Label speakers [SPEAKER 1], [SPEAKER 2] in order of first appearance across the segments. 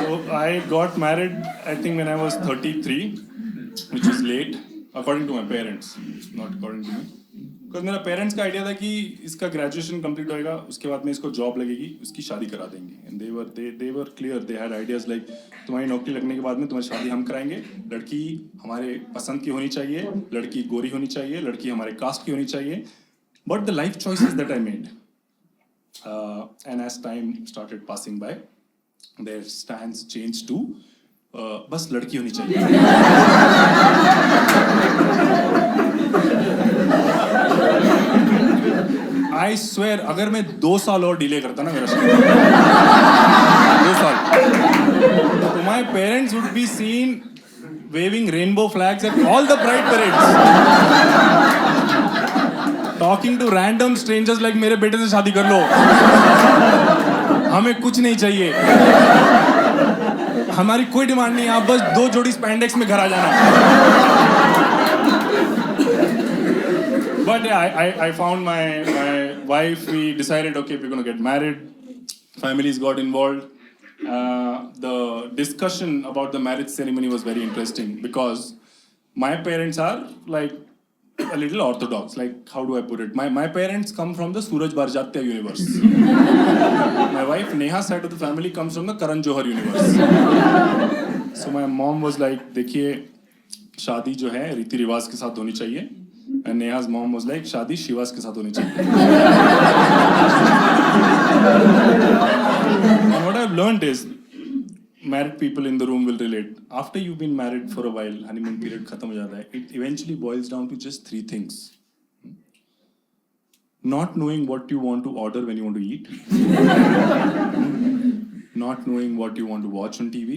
[SPEAKER 1] So I got married, I think, when I was 33, which was late, according to my parents, not according to me. Because मेरा parents का idea था कि इसका graduation complete होएगा, उसके बाद में इसको जॉब लगेगी, उसकी शादी करा देंगे. And they were clear, they had ideas like तुम्हारी नौकरी लगने के बाद में तुम्हारी शादी हम कराएंगे, लड़की हमारे पसंद की होनी चाहिए, लड़की गोरी होनी चाहिए, लड़की हमारे कास्ट की होनी चाहिए. But the life choices that I made, and as time started passing by, their stance changed to बस लड़की होनी चाहिए. I swear, अगर मैं 2 साल और डिले करता ना मेरा शादी, 2 साल, तो my parents would be seen waving rainbow flags at all the pride parades, talking to random strangers like मेरे बेटे से शादी कर लो, हमें कुछ नहीं चाहिए, हमारी कोई डिमांड नहीं, आप बस 2 जोड़ी स्पैंडेक्स में घर आ जाना. But yeah, I found my wife. We decided, okay, we're going to get married. Families got involved. The discussion about the marriage ceremony was very interesting because my parents are like a little orthodox. Like, how do I put it? My parents come from the Suraj Barjatya universe. My wife Neha's side of the family comes from the Karan Johar universe. So my mom was like, देखिए, शादी जो है रीति रिवाज के साथ होनी चाहिए. And Neha's mom was like, शादी शिवास के साथ होनी चाहिए. And what I've learned is, married people in the room will relate. After you've been married for a while, honeymoon period खत्म हो जाता है. It eventually boils down to just 3 things. Not knowing what you want to order when you want to eat. Not knowing what you want to watch on TV.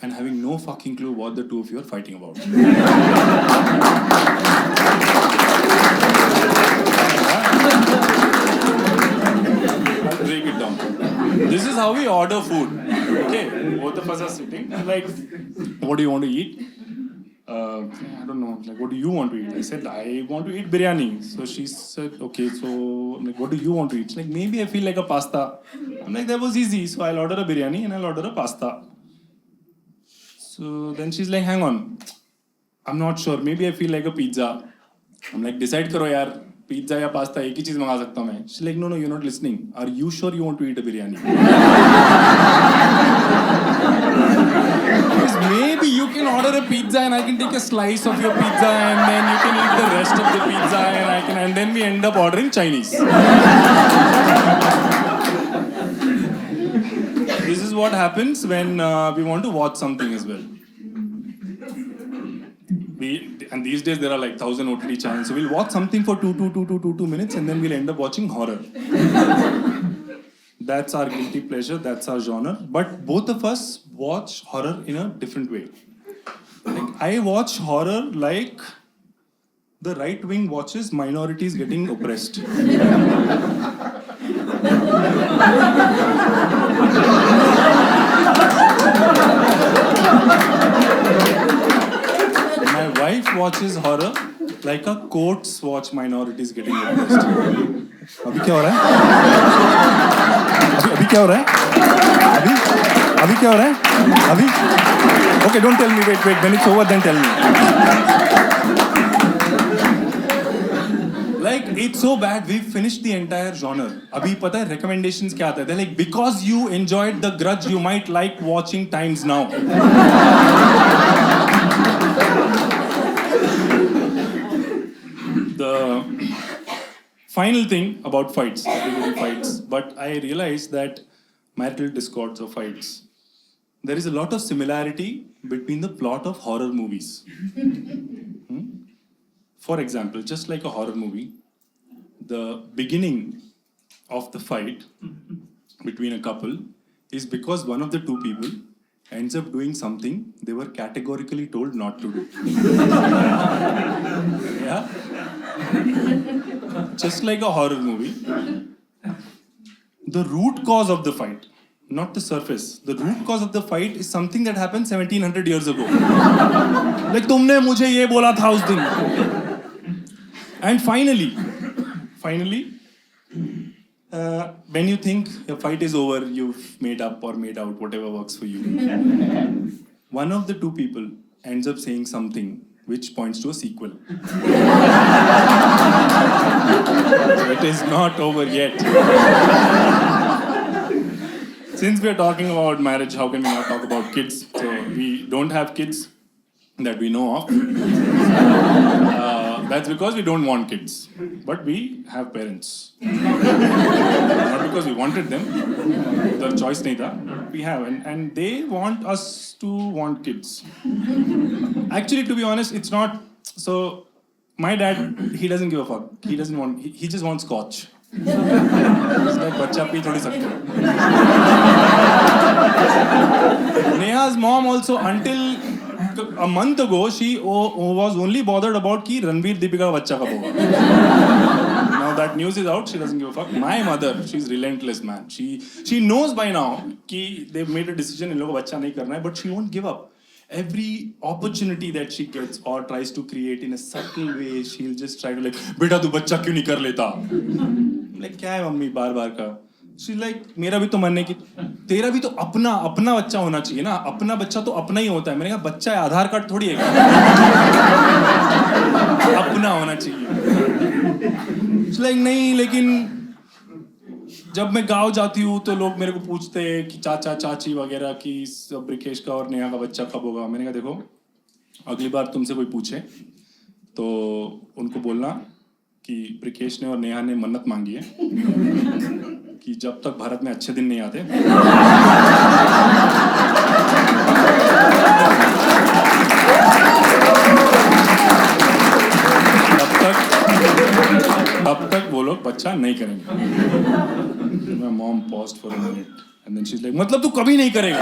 [SPEAKER 1] And having no fucking clue what the two of you are fighting about. I'll break it down. This is how we order food. Okay, both of us are sitting and like, what do you want to eat? I don't know. Like, what do you want to eat? I said, I want to eat biryani. So she said, okay, so like, what do you want to eat? She's like, maybe I feel like a pasta. I'm like, that was easy. So I'll order a biryani and I'll order a pasta. So then she's like, hang on, I'm not sure. Maybe I feel like a pizza. I'm like, decide karo yaar, pizza ya pasta ek hi cheez manga sakta hu main. She's like, no, you're not listening. Are you sure you want to eat a biryani? Because maybe you can order a pizza and I can take a slice of your pizza and then you can eat the rest of the pizza and then we end up ordering Chinese. This is what happens when we want to watch something as well. And these days there are like 1,000 OTT channels. So we'll watch something for 2 minutes and then we'll end up watching horror. That's our guilty pleasure, that's our genre. But both of us watch horror in a different way. Like, I watch horror like the right wing watches minorities getting oppressed. My wife watches horror like a courts watch minorities getting oppressed. अभी क्या हो रहा है? अभी क्या हो रहा है? अभी क्या हो रहा है? अभी? Okay, don't tell me. Wait. When it's over, then tell me. Like, it's so bad, we've finished the entire genre. अभी पता है recommendations क्या आता है? They're like, because you enjoyed The Grudge, you might like watching Times Now. The final thing about fights, everybody fights, but I realized that marital discords or fights, there is a lot of similarity between the plot of horror movies. For example, just like a horror movie, the beginning of the fight between a couple is because one of the two people ends up doing something they were categorically told not to do. Yeah? Just like a horror movie, the root cause of the fight, not the surface, the root cause of the fight is something that happened 1700 years ago. Like, तुमने मुझे ये बोला था उस दिन. And finally, When you think your fight is over, you've made up or made out, whatever works for you. One of the two people ends up saying something which points to a sequel. So it is not over yet. Since we are talking about marriage, how can we not talk about kids? So we don't have kids that we know of. That's because we don't want kids. But we have parents. Not because we wanted them. The choice nahi tha. We have. And they want us to want kids. Actually, to be honest, it's not. So, my dad, he doesn't give a fuck. He doesn't want, he just wants scotch. It's like, बच्चा P थोड़ी सकते हो. Neha's mom also, until a month ago, she was only bothered about कि रणवीर दीपिका का बच्चा कब होगा. Now that news is out, she doesn't give a fuck. My mother, she's relentless, man. She knows by now कि they've made a decision, इन लोगों को बच्चा नहीं करना है, but she won't give up. Every opportunity that she gets or tries to create in a subtle way, she'll just try to like, बेटा तू बच्चा क्यों नहीं कर लेता? Like क्या है मम्मी बार-बार का? She's like, मेरा भी तो मन है कि तेरा भी तो अपना बच्चा होना चाहिए ना, अपना बच्चा तो अपना ही होता है. मैंने कहा बच्चा है, आधार कार्ड थोड़ी है. अपना होना चाहिए. She's like नहीं, लेकिन जब मैं गांव जाती हूँ तो लोग मेरे को पूछते हैं कि चाचा चाची वगैरह कि ब्रिकेश का और नेहा का बच्चा कब होगा. मैंने कहा देखो, अगली बार तुमसे कोई पूछे तो उनको बोलना कि ब्रिकेश ने और नेहा ने मन्नत मांगी है कि जब तक भारत में अच्छे दिन नहीं आते तब तक वो लोग बच्चा नहीं करेंगे. My mom paused for a minute and then she's like, मतलब तू कभी नहीं करेगा.